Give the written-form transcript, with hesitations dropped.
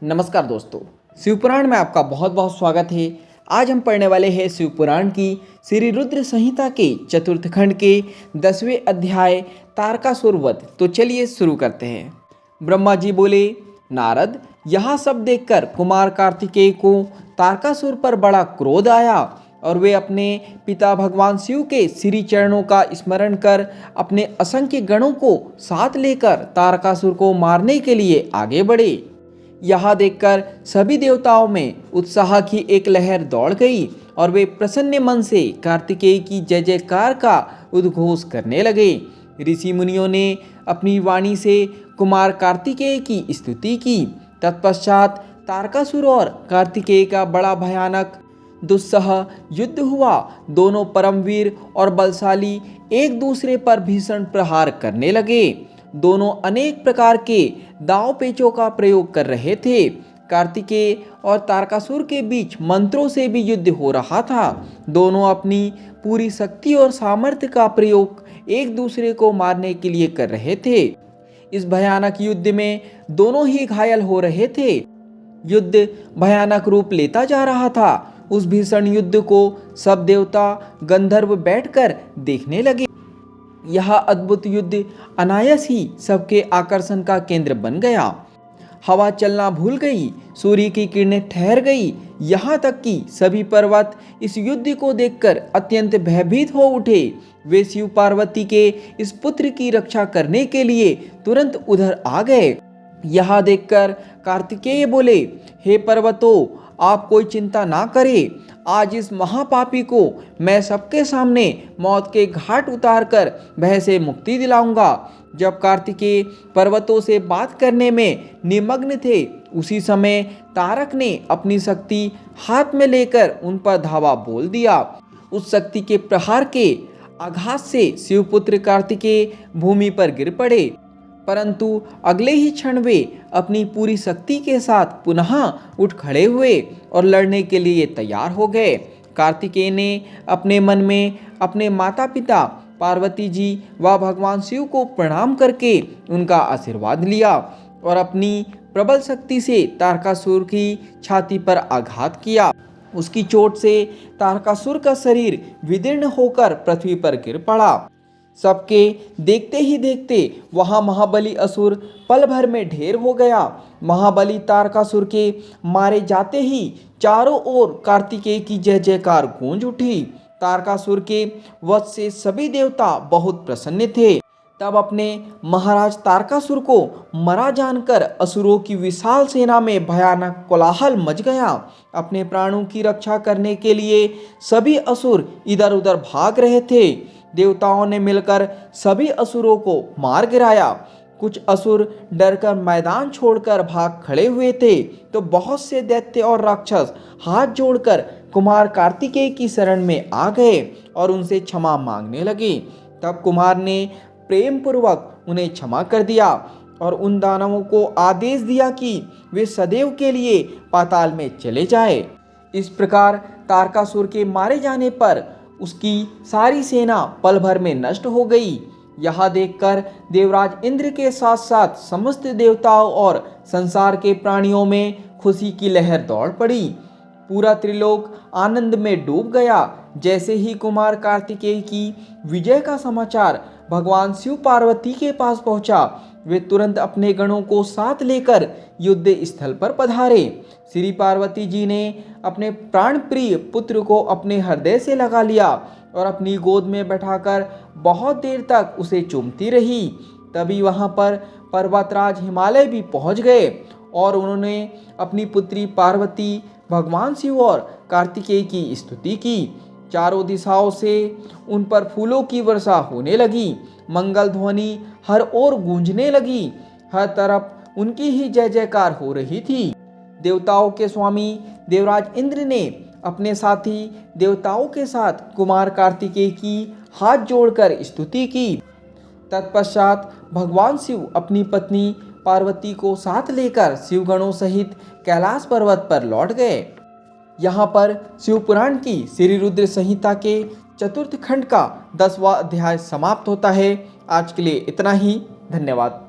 नमस्कार दोस्तों, शिवपुराण में आपका बहुत बहुत स्वागत है। आज हम पढ़ने वाले हैं शिवपुराण की श्री रुद्र संहिता के चतुर्थ खंड के 10वें अध्याय तारकासुर वध। तो चलिए शुरू करते हैं। ब्रह्मा जी बोले, नारद, यह सब देखकर कुमार कार्तिकेय को तारकासुर पर बड़ा क्रोध आया और वे अपने पिता भगवान शिव के श्री चरणों का स्मरण कर अपने असंख्य गणों को साथ लेकर तारकासुर को मारने के लिए आगे बढ़े। यह देखकर सभी देवताओं में उत्साह की एक लहर दौड़ गई और वे प्रसन्न मन से कार्तिकेय की जय जयकार का उद्घोष करने लगे। ऋषि मुनियों ने अपनी वाणी से कुमार कार्तिकेय की स्तुति की। तत्पश्चात तारकासुर और कार्तिकेय का बड़ा भयानक दुस्सह युद्ध हुआ। दोनों परमवीर और बलशाली एक दूसरे पर भीषण प्रहार करने लगे। दोनों अनेक प्रकार के दाव पेचों का प्रयोग कर रहे थे। कार्तिकेय और तारकासुर के बीच मंत्रों से भी युद्ध हो रहा था। दोनों अपनी पूरी शक्ति और सामर्थ्य का प्रयोग एक दूसरे को मारने के लिए कर रहे थे। इस भयानक युद्ध में दोनों ही घायल हो रहे थे। युद्ध भयानक रूप लेता जा रहा था। उस भीषण युद्ध को सब देवता गंधर्व बैठकर देखने लगे। यह अद्भुत युद्ध अनायास ही सबके आकर्षण का केंद्र बन गया। हवा चलना भूल गई, सूर्य की किरणें ठहर गई। यहाँ तक कि सभी पर्वत इस युद्ध को देखकर अत्यंत भयभीत हो उठे। वे शिव पार्वती के इस पुत्र की रक्षा करने के लिए तुरंत उधर आ गए। यह देखकर कार्तिकेय बोले, हे पर्वतों, आप कोई चिंता ना करें। आज इस महापापी को मैं सबके सामने मौत के घाट उतारकर भय से मुक्ति दिलाऊंगा। जब कार्तिकेय पर्वतों से बात करने में निमग्न थे, उसी समय तारक ने अपनी शक्ति हाथ में लेकर उन पर धावा बोल दिया। उस शक्ति के प्रहार के आघात से शिवपुत्र कार्तिकेय भूमि पर गिर पड़े, परंतु अगले ही क्षण वे अपनी पूरी शक्ति के साथ पुनः उठ खड़े हुए और लड़ने के लिए तैयार हो गए। कार्तिकेय ने अपने मन में अपने माता पिता पार्वती जी व भगवान शिव को प्रणाम करके उनका आशीर्वाद लिया और अपनी प्रबल शक्ति से तारकासुर की छाती पर आघात किया। उसकी चोट से तारकासुर का शरीर विदीर्ण होकर पृथ्वी पर गिर पड़ा। सबके देखते ही देखते वहां महाबली असुर पल भर में ढेर हो गया। महाबली तारकासुर के मारे जाते ही चारों ओर कार्तिकेय की जय जयकार गूंज उठी। तारकासुर के वध से सभी देवता बहुत प्रसन्न थे। तब अपने महाराज तारकासुर को मरा जानकर असुरों की विशाल सेना में भयानक कोलाहल मच गया। अपने प्राणों की रक्षा करने के लिए सभी असुर इधर उधर भाग रहे थे। देवताओं ने मिलकर सभी असुरों को मार गिराया। कुछ असुर डरकर मैदान छोड़कर भाग खड़े हुए थे, तो बहुत से दैत्य और राक्षस हाथ जोड़कर कुमार कार्तिकेय की शरण में आ गए और उनसे क्षमा मांगने लगे। तब कुमार ने प्रेम पूर्वक उन्हें क्षमा कर दिया और उन दानवों को आदेश दिया कि वे सदैव के लिए पाताल में चले जाए। इस प्रकार तारकासुर के मारे जाने पर उसकी सारी सेना पल भर में नष्ट हो गई। यह देखकर देवराज इंद्र के साथ साथ समस्त देवताओं और संसार के प्राणियों में खुशी की लहर दौड़ पड़ी। पूरा त्रिलोक आनंद में डूब गया। जैसे ही कुमार कार्तिकेय की विजय का समाचार भगवान शिव पार्वती के पास पहुंचा, वे तुरंत अपने गणों को साथ लेकर युद्ध स्थल पर पधारे। श्री पार्वती जी ने अपने प्राण प्रिय पुत्र को अपने हृदय से लगा लिया और अपनी गोद में बैठाकर बहुत देर तक उसे चूमती रही। तभी वहां पर पर्वतराज हिमालय भी पहुंच गए और उन्होंने अपनी पुत्री पार्वती, भगवान शिव और कार्तिकेय की स्तुति की। चारों दिशाओं से उन पर फूलों की वर्षा होने लगी। मंगल ध्वनि हर ओर गूंजने लगी। हर तरफ उनकी ही जय जयकार हो रही थी। देवताओं के स्वामी देवराज इंद्र ने अपने साथी देवताओं के साथ कुमार कार्तिकेय की हाथ जोड़कर स्तुति की। तत्पश्चात भगवान शिव अपनी पत्नी पार्वती को साथ लेकर शिवगणों सहित कैलाश पर्वत पर लौट गए। यहाँ पर शिवपुराण की श्री रुद्र संहिता के चतुर्थ खंड का 10वां अध्याय समाप्त होता है। आज के लिए इतना ही। धन्यवाद।